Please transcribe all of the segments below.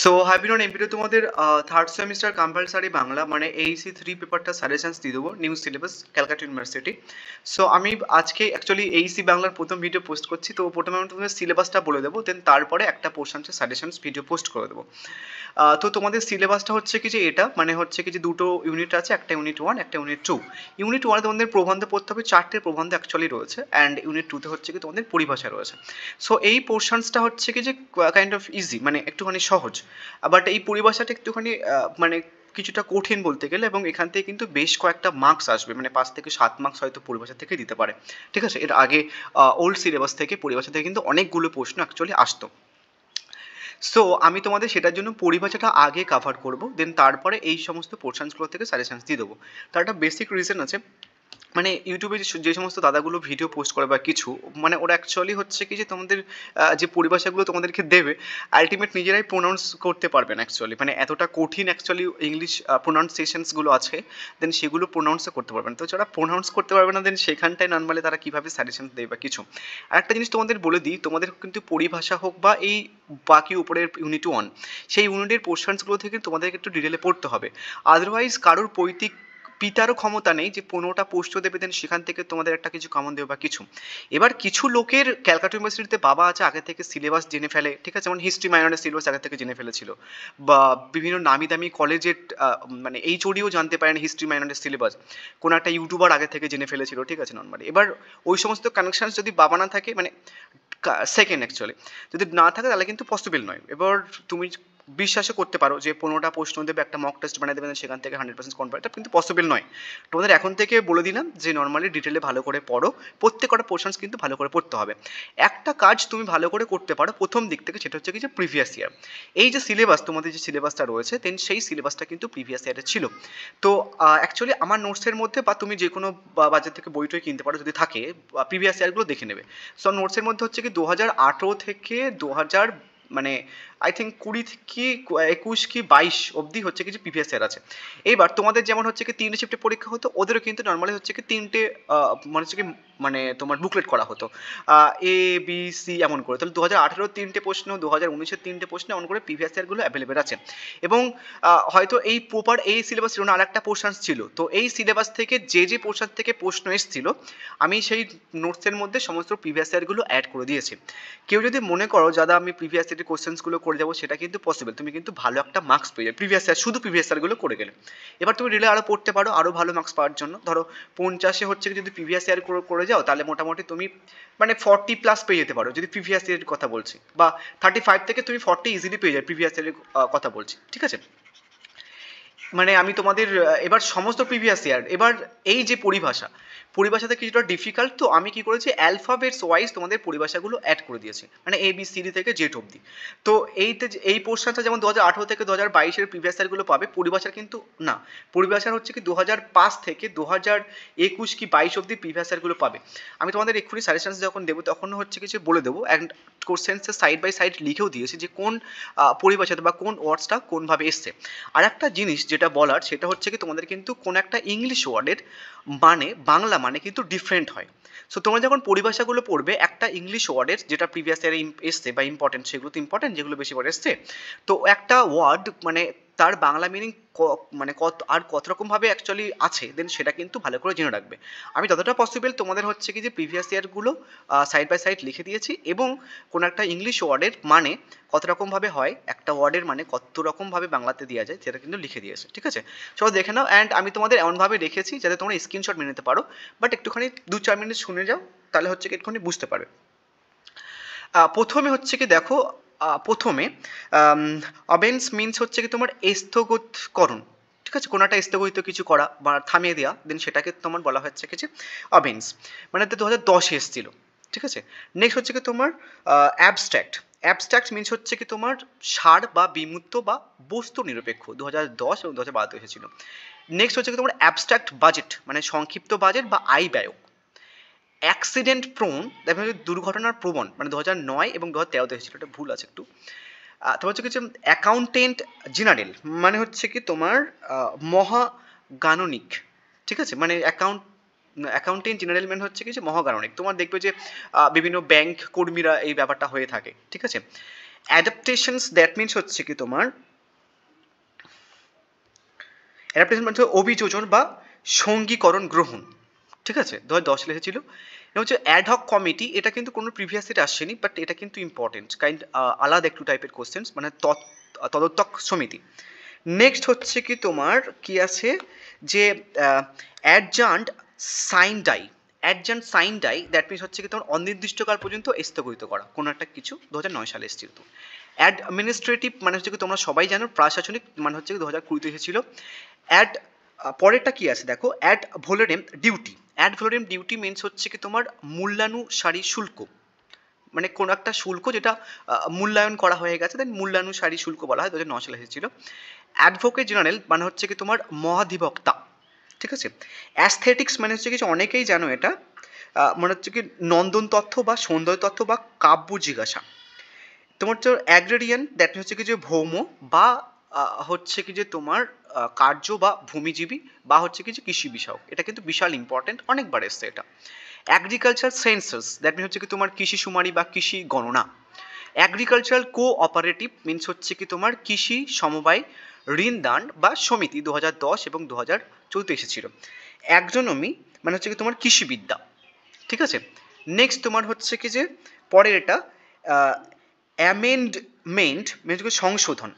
So হ্যাপিনন এমপিতে তোমাদের third semester compulsory Bangla মানে এইসি 3 পেপারটা সাজেশনস দিয়ে দেবো new syllabus Calcutta university. So আমি আজকে অ্যাকচুয়ালি এইসি বাংলার প্রথম ভিডিও পোস্ট করছি, তো প্রথমে আমি তোমাদের সিলেবাসটা বলে দেবো, দেন তারপরে একটা পোর্শনসের সাজেশনস ভিডিও পোস্ট করে দেবো। তো তোমাদের সিলেবাসটা হচ্ছে কি যে এটা মানে হচ্ছে কি যে দুটো ইউনিট আছে, একটা ইউনিট 1 একটা ইউনিট 2। ইউনিট 1 তোমাদের প্রবন্ধ পড়তে হবে, 4টে প্রবন্ধ অ্যাকচুয়ালি রয়েছে, অ্যান্ড ইউনিট 2 তে হচ্ছে কি তোমাদের পরিভাষা রয়েছে। সো এই পোর্শনসটা হচ্ছে কি যে কাইন্ড অফ ইজি, মানে একটুখানি সহজ, বাট এই পরিভাষাটা একটুখানি মানে কিছুটা কঠিন বলতে গেলে, এবং এখান থেকে কিন্তু বেশ কয়েকটা মার্কস আসবে, মানে 5 থেকে 7 মার্কস হয়তো পরিভাষা থেকে দিতে পারে। ঠিক আছে, এর আগে ওল্ড সিলেবাস থেকে পরিভাষা থেকে কিন্তু অনেকগুলো প্রশ্ন অ্যাকচুয়ালি আসতো। সো আমি তোমাদের সেটার জন্য পরিভাষাটা আগে কাভার করব, দেন তারপরে এই সমস্ত পোর্শনসগুলো থেকে সাজেশনস দিয়ে দেবো। তার একটা বেসিক রিজন আছে, মানে ইউটিউবে যে সমস্ত দাদাগুলো ভিডিও পোস্ট করে বা কিছু, মানে ওরা অ্যাকচুয়ালি হচ্ছে কি যে তোমাদের যে পরিভাষাগুলো তোমাদেরকে দেবে আলটিমেট নিজেরাই প্রোনাউন্স করতে পারবেন অ্যাকচুয়ালি, মানে এতটা কঠিন অ্যাকচুয়ালি ইংলিশ প্রোনাউন্সিয়েশনসগুলো আছে, দেন সেগুলো প্রোনাউন্সও করতে পারবেন। তো যারা প্রোনাউন্স করতে পারবে না, দেন সেখানটায় নর্মালি তারা কীভাবে সাজেশন দেবে বা কিছু। আর একটা জিনিস তোমাদের বলে দিই, তোমাদের কিন্তু পরিভাষা হোক বা এই বাকি উপরের ইউনিট 1, সেই ইউনিটের পোর্শনসগুলো থেকে তোমাদেরকে একটু ডিটেলে পড়তে হবে। আদারওয়াইজ কারোর পৈতৃক পিতারও ক্ষমতা নেই যে 15টা পোস্ট দেবে, দেন সেখান থেকে তোমাদের একটা কিছু কমন দেবে বা কিছু। এবার কিছু লোকের ক্যালকাটা ইউনিভার্সিটিতে বাবা আছে, আগে থেকে সিলেবাস জেনে ফেলে, ঠিক আছে, যেমন হিস্ট্রি মাইনরের সিলেবাস আগে থেকে জেনে ফেলেছিল, বা বিভিন্ন নামি দামি কলেজের মানে এইচওডিও জানতে পারেন হিস্ট্রি মাইনরের সিলেবাস, কোনো একটা ইউটিউবার আগে থেকে জেনে ফেলেছিল, ঠিক আছে নর্মালি। এবার ওই সমস্ত কানেকশান যদি বাবা না থাকে, মানে সেকেন্ড অ্যাকচুয়ালি যদি না থাকে, তাহলে কিন্তু পসিবল নয়। এবার তুমি বিশ্বাসও করতে পারো যে 15টা প্রশ্ন দেবে, একটা মক টেস্ট বানিয়ে দেবেন, সেখান থেকে 100% কনফার্ম, এটা কিন্তু পসিবল নয়। তোমাদের এখন থেকে বলে দিলাম যে নর্মালি ডিটেলে ভালো করে পড়ো, প্রত্যেকটা পোর্শনস কিন্তু ভালো করে পড়তে হবে। একটা কাজ তুমি ভালো করে করতে পারো প্রথম দিক থেকে, সেটা হচ্ছে কি যে প্রিভিয়াস ইয়ার, এই যে সিলেবাস তোমাদের যে সিলেবাসটা রয়েছে, দেন সেই সিলেবাসটা কিন্তু প্রিভিয়াস ইয়ারে ছিল। তো অ্যাকচুয়ালি আমার নোটসের মধ্যে, বা তুমি যে কোনো বাজার থেকে বই টই কিনতে পারো যদি থাকে, প্রিভিয়াস ইয়ারগুলো দেখে নেবে। সো নোটসের মধ্যে হচ্ছে কি 2018 থেকে 2000 মানে আই থিঙ্ক 20 কি 21 কি 22 অবধি হচ্ছে কি যে প্রিভিয়াস ইয়ার আছে। এইবার তোমাদের যেমন হচ্ছে কি 3টে শিফটে পরীক্ষা হতো, ওদেরও কিন্তু নর্মালি হচ্ছে কি 3টে মানে হচ্ছে কি মানে তোমার বুকলেট করা হতো এ বি সি এমন করে। তাহলে 2018 3টে প্রশ্ন, 2019-এর 3টে প্রশ্ন, এমন করে প্রিভিয়াস ইয়ারগুলো অ্যাভেলেবেল আছে। এবং হয়তো এই প্রপার এই সিলেবাস ছিল না, আরেকটা পোর্শন ছিল, তো এই সিলেবাস থেকে যে পোর্শন থেকে প্রশ্ন এসেছিল, আমি সেই নোটসের মধ্যে সমস্ত প্রিভিয়াস ইয়ারগুলো অ্যাড করে দিয়েছি। কেউ যদি মনে করো দাদা আমি প্রিভিয়াস ইয়ারের কোশ্চেন্সগুলো করে যাবো, সেটা কিন্তু পসিবল, তুমি কিন্তু ভালো একটা মার্কস পেয়ে যাবে প্রিভিয়াস ইয়ার, শুধু প্রিভিয়াস ইয়ারগুলো করে গেলে। এবার তুমি রিলে আরও পড়তে পারো আরও ভালো মার্কস পাওয়ার জন্য। ধরো 50-এ হচ্ছে কি যদি প্রিভিয়াস ইয়ার করে যাও, তাহলে মোটামুটি তুমি মানে 40+ পেয়ে যেতে পারো, যদি প্রিভিয়াস ইয়ারের কথা বলছি, বা 35 থেকে তুমি 40 ইজিলি পেয়ে যাবে, প্রিভিয়াস ইয়ারের কথা বলছি, ঠিক আছে। মানে আমি তোমাদের এবার সমস্ত প্রিভিয়াস ইয়ার, এবার এই যে পরিভাষাতে কিছুটা ডিফিকাল্ট, তো আমি কি করেছি অ্যালফাবেটস ওয়াইজ তোমাদের পরিভাষাগুলো অ্যাড করে দিয়েছি, মানে এ বি সি ডি থেকে জেড অবধি। তো এই পোর্শনটা যেমন 2018 থেকে 2022-এর প্রিভিয়াস ইয়ারগুলো পাবে, পরিভাষার কিন্তু না, পরিভাষার হচ্ছে কি 2005 থেকে 2021 কি 22 অবধি প্রিভিয়াস ইয়ারগুলো পাবে। আমি তোমাদের এক্ষুনি সাজেশনস যখন দেবো, তখন হচ্ছে কিছু বলে দেবো, অ্যান্ড কোশ্চেন্সের সাইড বাই সাইড লিখেও দিয়েছি যে কোন পরিভাষাতে বা কোন ওয়ার্ডসটা কোনভাবে এসছে। আর একটা জিনিস যেটা বলার, সেটা হচ্ছে কি তোমাদের কিন্তু কোন একটা ইংলিশ ওয়ার্ডের মানে বাংলা মানে কিন্তু ডিফারেন্ট হয়। সো তোমরা যখন পরিভাষাগুলো পড়বে, একটা ইংলিশ ওয়ার্ডের যেটা প্রিভিয়াস ইয়ারে এসছে বা ইম্পর্টেন্ট, সেগুলো তো ইম্পর্টেন্ট যেগুলো বেশিবার এসছে, তো একটা ওয়ার্ড মানে তার বাংলা মিনিং মানে কত রকমভাবে অ্যাকচুয়ালি আছে, দেন সেটা কিন্তু ভালো করে জেনে রাখবে। আমি যতটা পসিবল তোমাদের হচ্ছে কি যে প্রিভিয়াস ইয়ারগুলো সাইড বাই সাইড লিখে দিয়েছি, এবং কোনো একটা ইংলিশ ওয়ার্ডের মানে কত রকমভাবে হয়, একটা ওয়ার্ডের মানে কত রকমভাবে বাংলাতে দেওয়া যায়, সেটা কিন্তু লিখে দিয়েছে, ঠিক আছে। সব দেখে নাও, অ্যান্ড আমি তোমাদের এমনভাবে রেখেছি যাতে তোমরা স্ক্রিনশট নিয়ে নিতে পারো, বাট একটুখানি 2-4 মিনিট শুনে যাও, তাহলে হচ্ছে কি একটুখানি বুঝতে পারবে। প্রথমে হচ্ছে কি দেখো, প্রথমে অবেন্স মিনস হচ্ছে কি তোমার স্থগিতকরণ, ঠিক আছে, কোনো একটা স্থগিত কিছু করা বা থামিয়ে দেওয়া, দেন সেটাকে তোমার বলা হচ্ছে কি যে অবেন্স, মানে 2010-এ এসেছিল, ঠিক আছে। নেক্সট হচ্ছে কি তোমার অ্যাবস্ট্র্যাক্ট। অ্যাবস্ট্র্যাক্ট মিনস হচ্ছে কি তোমার সার বা বিমূর্ত বা বস্তু নিরপেক্ষ, 2010 এবং 2012 এসেছিল। নেক্সট হচ্ছে কি তোমার অ্যাবস্ট্র্যাক্ট বাজেট, মানে সংক্ষিপ্ত বাজেট বা আয় ব্যয়। অ্যাক্সিডেন্ট প্রোন, দেখা যাচ্ছে দুর্ঘটনার প্রবণ, মানে 2009 এবং 2013-তে হয়েছিল, এটা ভুল আছে একটু। তারপর হচ্ছে কিছু অ্যাকাউন্টেন্ট জেনারেল, মানে হচ্ছে কি তোমার মহাগাণনিক, ঠিক আছে, মানে অ্যাকাউন্টেন্ট জেনারেল মানে হচ্ছে কি যে মহাগাণনিক। তোমার দেখবে যে বিভিন্ন ব্যাংক কর্মীরা এই ব্যাপারটা হয়ে থাকে, ঠিক আছে। অ্যাডাপ্টেশনস দ্যাট মিনস হচ্ছে কি তোমার অ্যাডাপ্টেশন মানে অভিযোজন বা সঙ্গীকরণ গ্রহণ, ঠিক আছে, 2010 সালে এসেছিল। এটা হচ্ছে অ্যাডহক কমিটি, এটা কিন্তু কোনো প্রিভিয়াস ইয়ারে আসেনি, বাট এটা কিন্তু ইম্পর্টেন্ট কাইন্ড, আলাদা একটু টাইপের কোশ্চেন্স, মানে তদত্তক সমিতি। নেক্সট হচ্ছে কি তোমার কি আছে যে adjourn sine die, adjourn sine die that means হচ্ছে কি তোমার অনির্দিষ্টকাল পর্যন্ত স্থগিত করা কোনো একটা কিছু, 2009 সালে এসেছিল। তো অ্যাডমিনিস্ট্রেটিভ মানে হচ্ছে কি তোমরা সবাই জানো, প্রশাসনিক মানে হচ্ছে কি 2020 এসেছিল। অ্যাড পরেরটা কি আছে দেখো, ad valorem duty, ad valorem duty means হচ্ছে কি তোমার মূল্যানুসারী শুল্ক, মানে কোনো একটা শুল্ক যেটা মূল্যায়ন করা হয়ে গেছে, দেন মূল্যানুসারী শুল্ক বলা হয়, 2009 সালে এসেছিল। অ্যাডভোকেট জেনারেল মানে হচ্ছে কি তোমার মহাধিবক্তা, ঠিক আছে। অ্যাস্থেটিক্স মানে হচ্ছে কিছু অনেকেই জানো এটা, মানে হচ্ছে কি নন্দন তথ্য বা সৌন্দর্য তথ্য বা কাব্য জিজ্ঞাসা। তোমার হচ্ছে অ্যাগ্রেরিয়ান দ্যাট হচ্ছে কি যে ভৌম বা হচ্ছে কি যে তোমার কার্য বা ভূমিজীবী বা হচ্ছে কি যে কৃষি বিষয়ক, এটা কিন্তু বিশাল ইম্পর্টেন্ট, অনেকবার এসছে এটা। অ্যাগ্রিকালচার সেন্সাস দ্যাট মিনস হচ্ছে কি তোমার কৃষি শুমারি বা কৃষি গণনা। অ্যাগ্রিকালচারাল কোঅপারেটিভ মিনস হচ্ছে কি তোমার কৃষি সমবায় ঋণদান বা সমিতি, 2010 এবং 2014 এসেছিল। অ্যাগ্রোনমি মানে হচ্ছে কি তোমার কৃষিবিদ্যা, ঠিক আছে। নেক্সট তোমার হচ্ছে কি যে পরের এটা অ্যামেন্ডমেন্ট মিনস কি সংশোধন,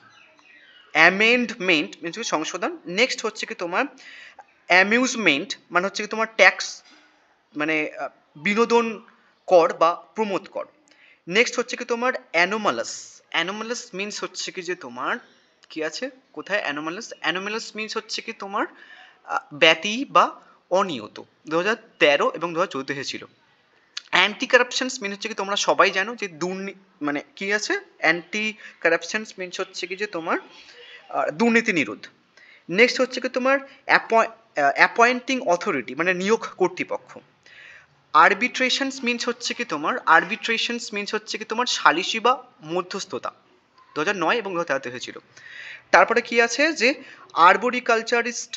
অ্যামেন্ডমেন্ট মিনস কি সংশোধন। নেক্সট হচ্ছে কি তোমার অ্যামিউজমেন্ট মানে হচ্ছে কি তোমার ট্যাক্স, মানে বিনোদন কর বা প্রমোদ কর। নেক্সট হচ্ছে কি তোমার অ্যানোমালাস, অ্যানোমালাস মিনস হচ্ছে কি যে তোমার কি আছে কোথায় অ্যানোমালাস, অ্যানোমালাস মিনস হচ্ছে কি তোমার ব্যতি বা অনিয়ত, 2013 এবং 2014 এসেছিল। অ্যান্টি কারাপশনস মিনস হচ্ছে কি তোমরা সবাই জানো যে মানে কি আছে অ্যান্টি কারাপশনস মিনস হচ্ছে কি যে তোমার দুর্নীতি নিরোধ। নেক্সট হচ্ছে কি তোমার অ্যাপয়েন্টিং অথরিটি মানে নিয়োগ কর্তৃপক্ষ। আরবিট্রেশনস মিনস হচ্ছে কি তোমার, আরবিট্রেশনস মিনস হচ্ছে কি তোমার সালিসি বা মধ্যস্থতা, 2009 এবং 2013 হয়েছিল। তারপরে কি আছে যে আরবোরিকালচারিস্ট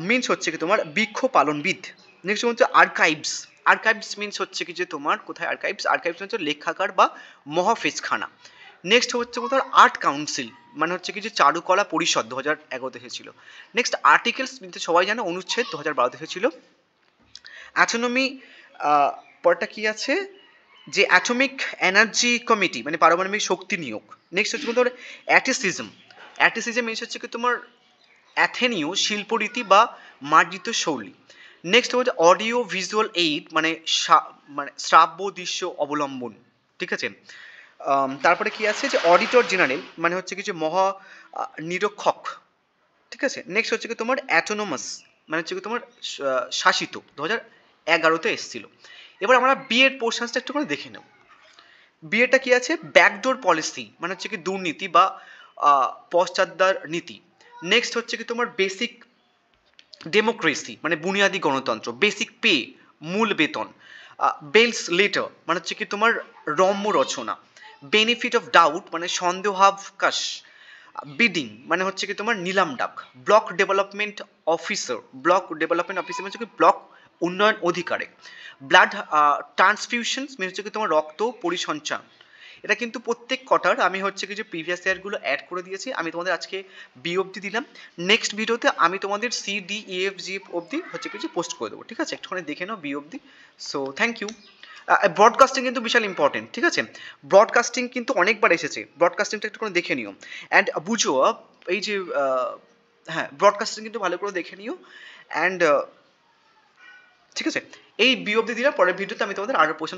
মিনস হচ্ছে কি তোমার বৃক্ষ পালনবিদ। নেক্সট হচ্ছে আর্কাইভস, আর্কাইভস মিনস হচ্ছে কি যে তোমার কোথায় আর্কাইভস, আর্কাইভস হচ্ছে লেখাগার বা মহাফেজখানা। নেক্সট হচ্ছে তোমার আর্ট কাউন্সিল মানে হচ্ছে কি যে চারুকলা পরিষদ, 2011 এসেছিল। নেক্সট আর্টিকেলস কিন্তু সবাই জানো অনুচ্ছেদ, 2012 এসেছিল। অ্যাটোনমি পরটা কি আছে যে অ্যাটমিক এনার্জি কমিটি মানে পারমাণবিক শক্তি নিয়োগ। নেক্সট হচ্ছে তোমার অ্যাটিসিজম, অ্যাটিসিজম মিনস হচ্ছে কি তোমার অ্যাথেনীয় শিল্পরীতি বা মার্জিত শৈলী। নেক্সট হচ্ছে অডিও ভিজুয়াল এইড মানে মানে শ্রাব্য দৃশ্য অবলম্বন, ঠিক আছে। তারপরে কি আছে যে অডিটর জেনারেল মানে হচ্ছে কি যে মহা নিরীক্ষক, ঠিক আছে। নেক্সট হচ্ছে কি তোমার অ্যাটোনোমাস মানে হচ্ছে কি তোমার শাসিত, 2011 এসেছিল। এবার আমরা বিএড পোর্শনসটা একটু করে দেখে নেব। বিএডটা কি আছে ব্যাকডোর পলিসি মানে হচ্ছে কি দুর্নীতি বা পশ্চাৎদার নীতি। নেক্সট হচ্ছে কি তোমার বেসিক ডেমোক্রেসি মানে বুনিয়াদী গণতন্ত্র। বেসিক পে মূল বেতন। বেলস লেটার মানে হচ্ছে কি তোমার রম্য রচনা। বেনিফিট অফ ডাউট মানে সন্দেহাবকাশ। বিডিং মানে হচ্ছে কি তোমার নিলাম ডাক। Block development officer, block development officer মানে হচ্ছে কি ব্লক উন্নয়ন অধিকারে। ব্লাড ট্রান্সফিউশন মানে হচ্ছে কি তোমার রক্ত পরিসঞ্চান। এটা কিন্তু প্রত্যেক কটার আমি হচ্ছে কি যে প্রিভিয়াস ইয়ারগুলো অ্যাড করে দিয়েছি, আমি তোমাদের আজকে বি অবধি দিলাম। নেক্সট ভিডিওতে আমি তোমাদের C D E F G অবধি হচ্ছে কি যে পোস্ট করে দেবো, ঠিক আছে, একটুখানি দেখে নাও বি অবধি। So thank you. ব্রডকাস্টিং কিন্তু বিশাল ইম্পর্টেন্ট, ঠিক আছে, ব্রডকাস্টিং কিন্তু অনেকবার এসেছে, ব্রডকাস্টিংটা একটু করে দেখে নিও অ্যান্ড বুঝো এই যে হ্যাঁ ব্রডকাস্টিং কিন্তু ভালো করে দেখে নিও অ্যান্ড ঠিক আছে। এই বি অবধি দিলাম, পরের ভিডিওতে আমি তোমাদের আরও পোর্শন